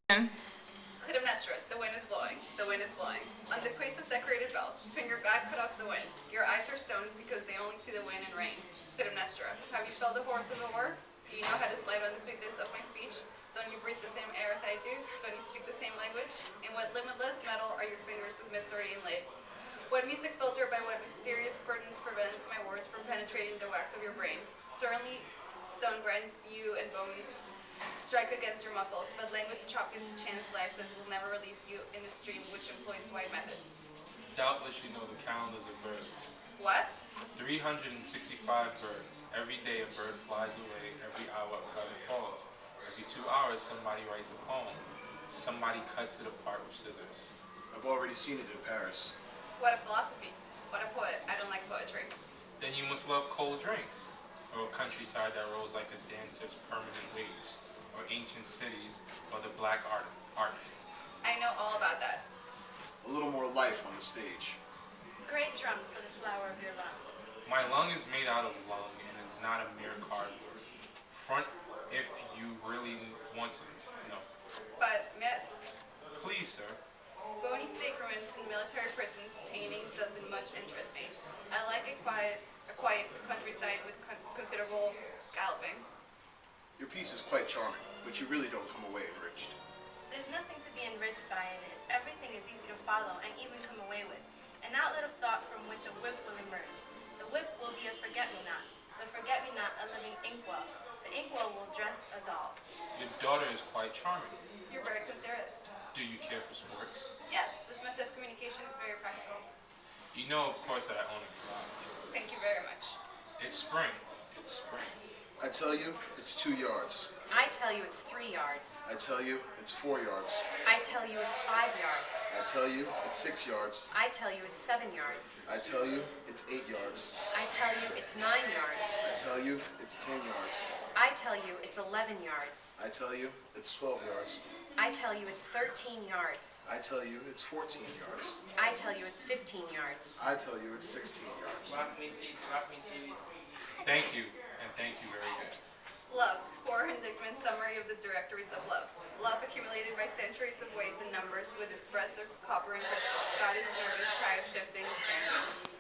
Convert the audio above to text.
Clytemnestra, the wind is blowing, the wind is blowing. On the quays of decorated bells, turn your back, cut off the wind. Your eyes are stones because they only see the wind and rain. Clytemnestra, have you felt the horse of the war? Do you know how to slide on the sweetness of my speech? Don't you breathe the same air as I do? Don't you speak the same language? In what limitless metal are your fingers of mystery inlaid? What music filtered by what mysterious curtains prevents my words from penetrating the wax of your brain? Certainly, stone grinds you and bones strike against your muscles, but language chopped into chance slices will never release you in a stream which employs white methods. Doubtless you know the calendars of birds. What? 365 birds. Every day a bird flies away, every hour a feather falls. Every 2 hours somebody writes a poem. Somebody cuts it apart with scissors. I've already seen it in Paris. What a philosophy. What a poet. I don't like poetry. Then you must love cold drinks, or a countryside that rolls like a dancer's permanent waves, or ancient cities, or the black artist. I know all about that. A little more life on the stage. Great drums for the flower of your lung. My lung is made out of lung and is not a mere cardboard. Front if you really want to. No. But, miss, Please, sir. bony sacraments in military prisons painting doesn't much interest me. I like a quiet countryside with considerable galloping. Your piece is quite charming, but you really don't come away enriched. There's nothing to be enriched by in it. Everything is easy to follow and even come away with. An outlet of thought from which a whip will emerge. The whip will be a forget-me-not. The forget-me-not a living inkwell. The inkwell will dress a doll. Your daughter is quite charming. You're very considerate. Do you care for sports? Yes, this method of communication is very practical. You know, of course, that I own a garage. Thank you very much. It's spring. It's spring. I tell you, it's 2 yards. I tell you it's 3 yards. I tell you, it's 4 yards. I tell you it's 5 yards. I tell you, it's 6 yards. I tell you it's 7 yards. I tell you, it's 8 yards. I tell you it's 9 yards. I tell you, it's 10 yards. I tell you it's 11 yards. I tell you, it's 12 yards. I tell you it's 13 yards. I tell you, it's 14 yards. I tell you it's 15 yards. I tell you, it's 16 yards. Thank you, and thank you very much. Love, Spore Indictment Summary of the Directories of Love. Love accumulated by centuries of ways and numbers with its breasts of copper and crystal. God is nervous, cry of shifting sandals.